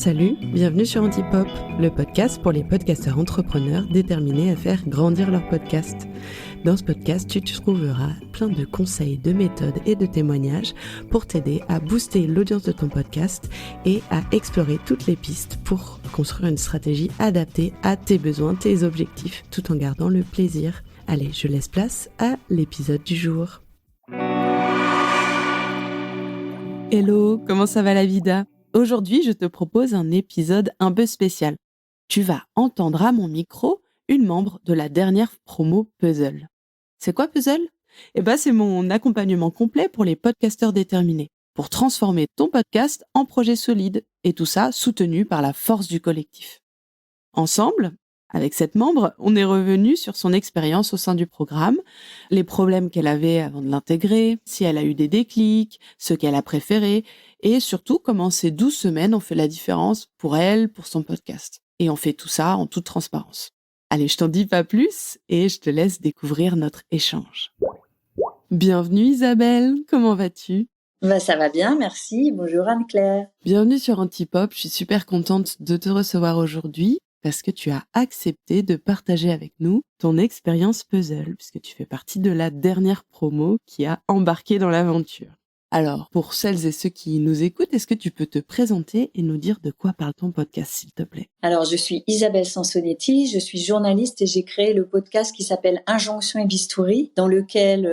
Salut, bienvenue sur Antipop, le podcast pour les podcasteurs entrepreneurs déterminés à faire grandir leur podcast. Dans ce podcast, tu trouveras plein de conseils, de méthodes et de témoignages pour t'aider à booster l'audience de ton podcast et à explorer toutes les pistes pour construire une stratégie adaptée à tes besoins, tes objectifs, tout en gardant le plaisir. Allez, je laisse place à l'épisode du jour. Hello, comment ça va la vida ? Aujourd'hui, je te propose un épisode un peu spécial. Tu vas entendre à mon micro une membre de la dernière promo Puzzle. C'est quoi Puzzle ? C'est mon accompagnement complet pour les podcasteurs déterminés, pour transformer ton podcast en projet solide, et tout ça soutenu par la force du collectif. Ensemble, avec cette membre, on est revenu sur son expérience au sein du programme, les problèmes qu'elle avait avant de l'intégrer, si elle a eu des déclics, ce qu'elle a préféré, et surtout comment ces 12 semaines ont fait la différence pour elle, pour son podcast. Et on fait tout ça en toute transparence. Allez, je t'en dis pas plus et je te laisse découvrir notre échange. Bienvenue Isabelle, comment vas-tu ? Ça va bien, merci. Bonjour Anne-Claire. Bienvenue sur Antipop, je suis super contente de te recevoir aujourd'hui parce que tu as accepté de partager avec nous ton expérience puzzle, puisque tu fais partie de la dernière promo qui a embarqué dans l'aventure. Alors, pour celles et ceux qui nous écoutent, est-ce que tu peux te présenter et nous dire de quoi parle ton podcast, s'il te plaît ? Alors, je suis Isabelle Sansonetti, je suis journaliste et j'ai créé le podcast qui s'appelle Injonction et Bistouri, dans lequel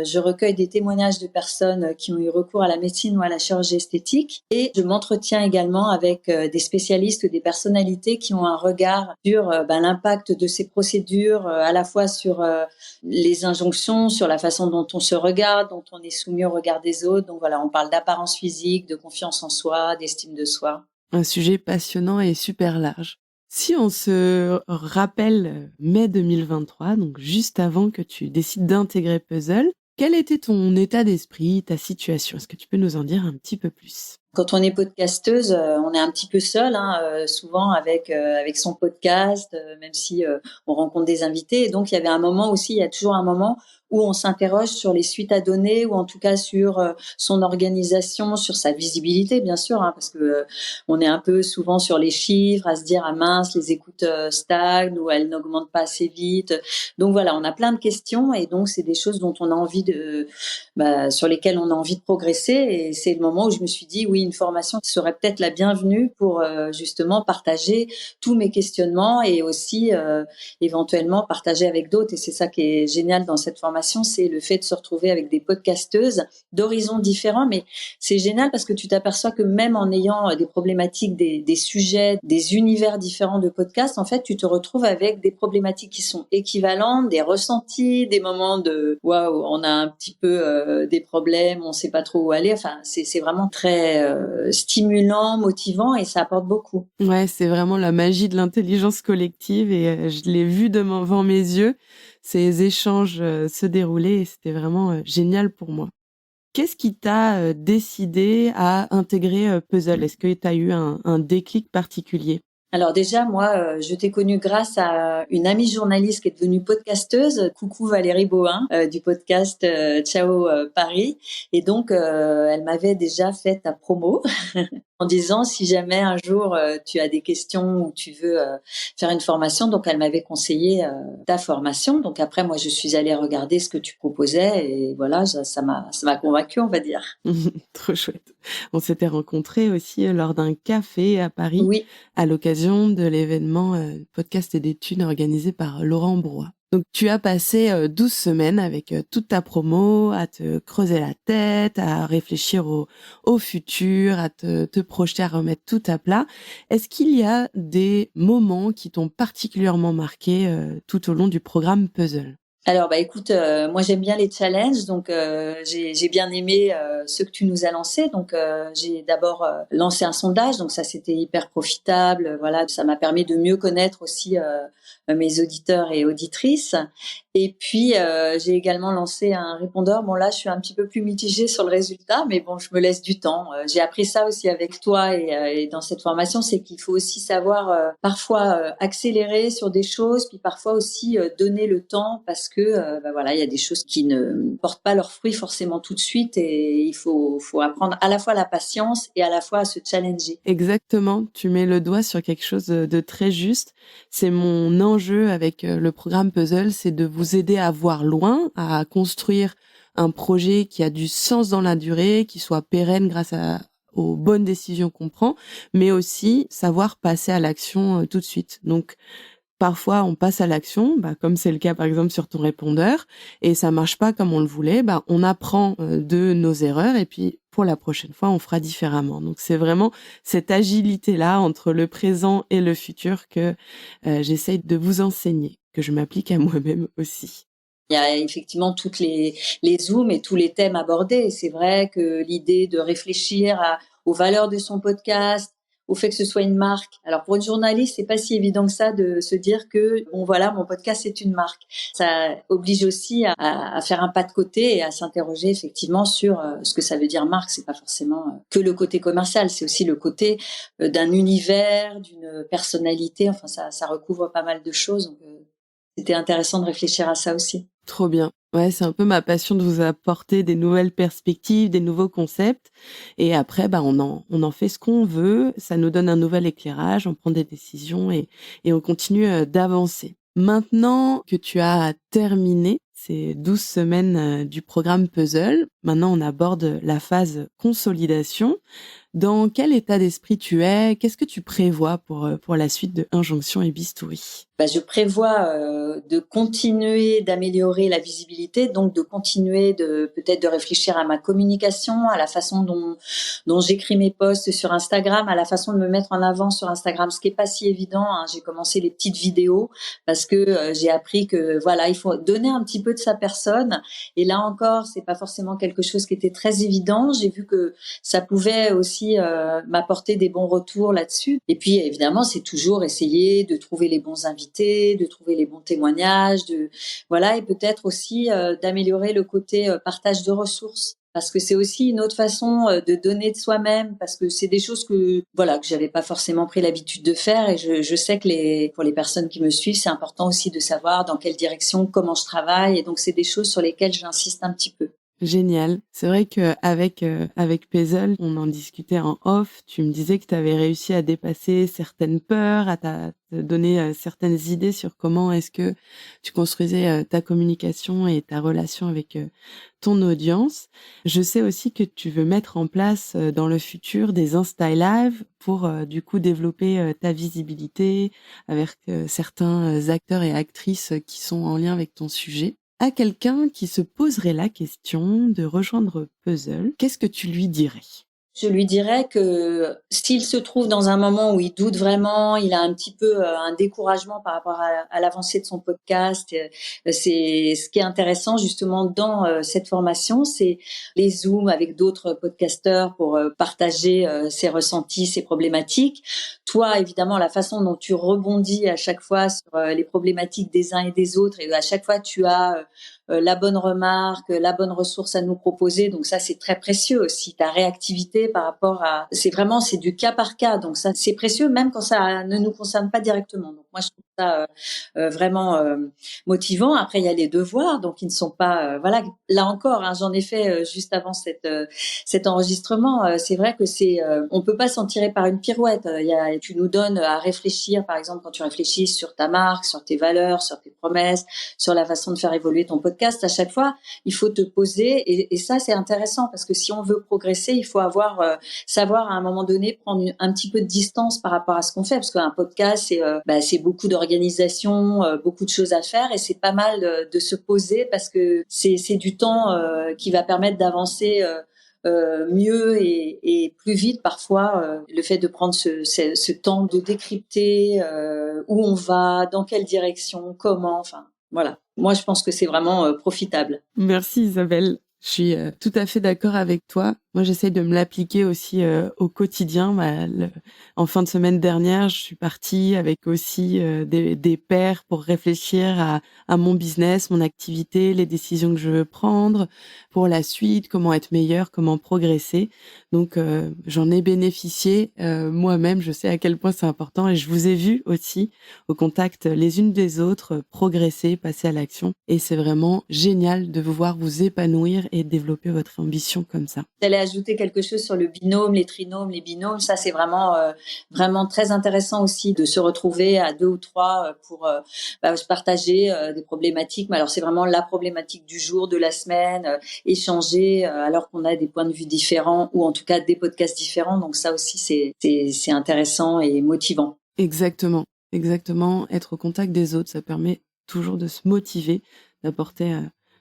je recueille des témoignages de personnes qui ont eu recours à la médecine ou à la chirurgie esthétique. Et je m'entretiens également avec des spécialistes ou des personnalités qui ont un regard sur l'impact de ces procédures, à la fois sur les injonctions, sur la façon dont on se regarde, dont on est soumis au regard des autres. Donc voilà, on parle d'apparence physique, de confiance en soi, d'estime de soi. Un sujet passionnant et super large. Si on se rappelle mai 2023, donc juste avant que tu décides d'intégrer Puzzle, quel était ton état d'esprit, ta situation ? Est-ce que tu peux nous en dire un petit peu plus ? Quand on est podcasteuse, on est un petit peu seul, souvent avec son podcast, même si on rencontre des invités. Et donc il y avait un moment aussi, il y a toujours un moment où on s'interroge sur les suites à donner, ou en tout cas sur son organisation, sur sa visibilité, bien sûr, parce que on est un peu souvent sur les chiffres, à se dire mince, les écoutes stagnent ou elles n'augmentent pas assez vite. Donc voilà, on a plein de questions et donc c'est des choses dont on a envie sur lesquelles on a envie de progresser. Et c'est le moment où je me suis dit oui, une formation serait peut-être la bienvenue pour justement partager tous mes questionnements et aussi éventuellement partager avec d'autres. Et c'est ça qui est génial dans cette formation, c'est le fait de se retrouver avec des podcasteuses d'horizons différents. Mais c'est génial parce que tu t'aperçois que même en ayant des problématiques, des sujets, des univers différents de podcasts, en fait, tu te retrouves avec des problématiques qui sont équivalentes, des ressentis, des moments de waouh, on a un petit peu des problèmes, on sait pas trop où aller. Enfin, c'est vraiment très stimulant, motivant et ça apporte beaucoup. Ouais, c'est vraiment la magie de l'intelligence collective et je l'ai vu devant mes yeux, ces échanges se dérouler et c'était vraiment génial pour moi. Qu'est-ce qui t'a décidé à intégrer Puzzle ? Est-ce que tu as eu un déclic particulier ? Alors déjà, moi, je t'ai connue grâce à une amie journaliste qui est devenue podcasteuse. Coucou Valérie Bohin du podcast Ciao Paris. Et donc, elle m'avait déjà fait ta promo en disant si jamais un jour tu as des questions ou tu veux faire une formation. Donc, elle m'avait conseillé ta formation. Donc après, moi, je suis allée regarder ce que tu proposais et voilà, ça m'a convaincue, on va dire. Trop chouette. On s'était rencontrés aussi lors d'un café à Paris, Oui. à l'occasion de l'événement podcast et d'études organisé par Laurent Brouat. Donc tu as passé 12 semaines avec toute ta promo à te creuser la tête, à réfléchir au futur, à te projeter, à remettre tout à plat. Est-ce qu'il y a des moments qui t'ont particulièrement marqué tout au long du programme Puzzle ? Alors écoute, moi j'aime bien les challenges, donc j'ai bien aimé ce que tu nous as lancé. Donc j'ai d'abord lancé un sondage, donc ça c'était hyper profitable. Voilà, ça m'a permis de mieux connaître aussi mes auditeurs et auditrices. Et puis, j'ai également lancé un répondeur. Bon là, je suis un petit peu plus mitigée sur le résultat, mais bon, je me laisse du temps. J'ai appris ça aussi avec toi et dans cette formation, c'est qu'il faut aussi savoir parfois accélérer sur des choses, puis parfois aussi donner le temps parce que voilà, il y a des choses qui ne portent pas leurs fruits forcément tout de suite et il faut apprendre à la fois la patience et à la fois à se challenger. Exactement, tu mets le doigt sur quelque chose de très juste. C'est mon enjeu avec le programme Puzzle, c'est de vous aider à voir loin, à construire un projet qui a du sens dans la durée, qui soit pérenne aux bonnes décisions qu'on prend, mais aussi savoir passer à l'action tout de suite. Donc, parfois, on passe à l'action, comme c'est le cas par exemple sur ton répondeur, et ça marche pas comme on le voulait. On apprend de nos erreurs et puis pour la prochaine fois, on fera différemment. Donc c'est vraiment cette agilité-là entre le présent et le futur que j'essaye de vous enseigner, que je m'applique à moi-même aussi. Il y a effectivement toutes les zooms et tous les thèmes abordés. C'est vrai que l'idée de réfléchir aux valeurs de son podcast, au fait que ce soit une marque. Alors pour une journaliste, c'est pas si évident que ça de se dire que bon voilà, mon podcast c'est une marque. Ça oblige aussi à faire un pas de côté et à s'interroger effectivement sur ce que ça veut dire marque. C'est pas forcément que le côté commercial, c'est aussi le côté d'un univers, d'une personnalité. Enfin ça recouvre pas mal de choses. Donc, c'était intéressant de réfléchir à ça aussi. Trop bien. Ouais, c'est un peu ma passion de vous apporter des nouvelles perspectives, des nouveaux concepts. Et après, on en fait ce qu'on veut. Ça nous donne un nouvel éclairage, on prend des décisions et on continue d'avancer. Maintenant que tu as terminé ces 12 semaines du programme Puzzle, maintenant on aborde la phase consolidation. Dans quel état d'esprit tu es? Qu'est-ce que tu prévois pour la suite de Injonction et Bistouri? Je prévois de continuer d'améliorer la visibilité, donc de continuer peut-être de réfléchir à ma communication, à la façon dont j'écris mes posts sur Instagram, à la façon de me mettre en avant sur Instagram, ce qui est pas si évident. Hein. J'ai commencé les petites vidéos parce que j'ai appris que voilà, il faut donner un petit peu de sa personne. Et là encore, c'est pas forcément quelque chose qui était très évident. J'ai vu que ça pouvait aussi m'apporter des bons retours là-dessus. Et puis évidemment, c'est toujours essayer de trouver les bons invités, de trouver les bons témoignages, voilà, et peut-être aussi d'améliorer le côté partage de ressources. Parce que c'est aussi une autre façon de donner de soi-même, parce que c'est des choses que j'avais pas forcément pris l'habitude de faire, et je sais que pour les personnes qui me suivent, c'est important aussi de savoir dans quelle direction, comment je travaille, et donc c'est des choses sur lesquelles j'insiste un petit peu. Génial. C'est vrai avec Puzzle, on en discutait en off. Tu me disais que tu avais réussi à dépasser certaines peurs, à te donner certaines idées sur comment est-ce que tu construisais ta communication et ta relation avec ton audience. Je sais aussi que tu veux mettre en place dans le futur des Insta Live pour du coup développer ta visibilité avec certains acteurs et actrices qui sont en lien avec ton sujet. À quelqu'un qui se poserait la question de rejoindre Puzzle, qu'est-ce que tu lui dirais? Je lui dirais que s'il se trouve dans un moment où il doute vraiment, il a un petit peu un découragement par rapport à l'avancée de son podcast, c'est ce qui est intéressant justement dans cette formation, c'est les zooms avec d'autres podcasteurs pour partager ses ressentis, ses problématiques. Toi, évidemment, la façon dont tu rebondis à chaque fois sur les problématiques des uns et des autres, et à chaque fois tu as la bonne remarque, la bonne ressource à nous proposer. Donc ça, c'est très précieux aussi. Ta réactivité par rapport c'est du cas par cas. Donc ça, c'est précieux même quand ça ne nous concerne pas directement. Donc moi, je trouve ça vraiment motivant. Après, il y a les devoirs, donc ils ne sont pas, voilà. Là encore, hein, j'en ai fait juste avant cet enregistrement. C'est vrai que on peut pas s'en tirer par une pirouette. Tu nous donnes à réfléchir, par exemple, quand tu réfléchis sur ta marque, sur tes valeurs, sur tes promesses, sur la façon de faire évoluer ton podcast. À chaque fois, il faut te poser, et ça, c'est intéressant parce que si on veut progresser, il faut savoir à un moment donné prendre un petit peu de distance par rapport à ce qu'on fait, parce qu'un podcast, c'est beaucoup d'organisation, beaucoup de choses à faire, et c'est pas mal de se poser parce que c'est du temps qui va permettre d'avancer mieux et plus vite parfois. Le fait de prendre ce temps de décrypter où on va, dans quelle direction, comment, enfin voilà. Moi, je pense que c'est vraiment profitable. Merci Isabelle. Je suis tout à fait d'accord avec toi. Moi, j'essaye de me l'appliquer aussi, au quotidien. En fin de semaine dernière, je suis partie avec aussi, des pairs pour réfléchir à mon business, mon activité, les décisions que je veux prendre pour la suite, comment être meilleure, comment progresser. Donc, j'en ai bénéficié, moi-même. Je sais à quel point c'est important et je vous ai vu aussi au contact les unes des autres, progresser, passer à l'action et c'est vraiment génial de vous voir vous épanouir et développer votre ambition comme ça. J'allais ajouter quelque chose sur le binôme, les trinômes, les binômes. Ça, c'est vraiment très intéressant aussi de se retrouver à 2 ou 3 pour se partager des problématiques. Mais alors, c'est vraiment la problématique du jour, de la semaine, échanger alors qu'on a des points de vue différents ou en tout cas des podcasts différents. Donc ça aussi, c'est intéressant et motivant. Exactement, exactement. Être au contact des autres, ça permet toujours de se motiver, d'apporter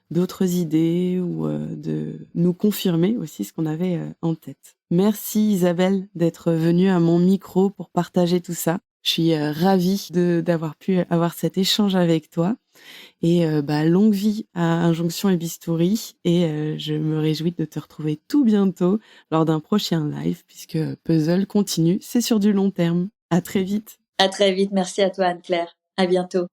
d'autres idées ou de nous confirmer aussi ce qu'on avait en tête. Merci Isabelle d'être venue à mon micro pour partager tout ça. Je suis ravie d'avoir pu avoir cet échange avec toi et longue vie à Injonction et Bistouri et je me réjouis de te retrouver tout bientôt lors d'un prochain live puisque Puzzle continue, c'est sur du long terme. À très vite. À très vite. Merci à toi, Anne-Claire. À bientôt.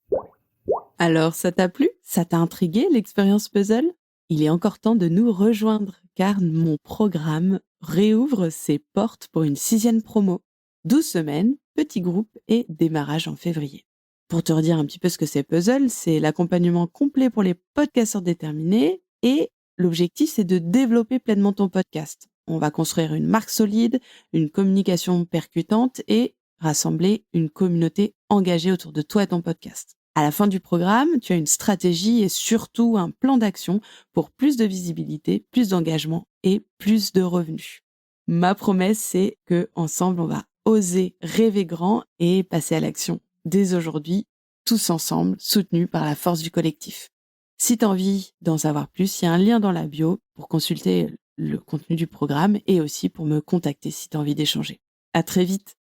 Alors, ça t'a plu? Ça t'a intrigué, l'expérience puzzle? Il est encore temps de nous rejoindre, car mon programme réouvre ses portes pour une 6e promo. 12 semaines, petit groupe et démarrage en février. Pour te redire un petit peu ce que c'est puzzle, c'est l'accompagnement complet pour les podcasteurs déterminés et l'objectif, c'est de développer pleinement ton podcast. On va construire une marque solide, une communication percutante et rassembler une communauté engagée autour de toi et ton podcast. À la fin du programme, tu as une stratégie et surtout un plan d'action pour plus de visibilité, plus d'engagement et plus de revenus. Ma promesse, c'est que ensemble, on va oser rêver grand et passer à l'action dès aujourd'hui, tous ensemble, soutenus par la force du collectif. Si tu as envie d'en savoir plus, il y a un lien dans la bio pour consulter le contenu du programme et aussi pour me contacter si tu as envie d'échanger. À très vite.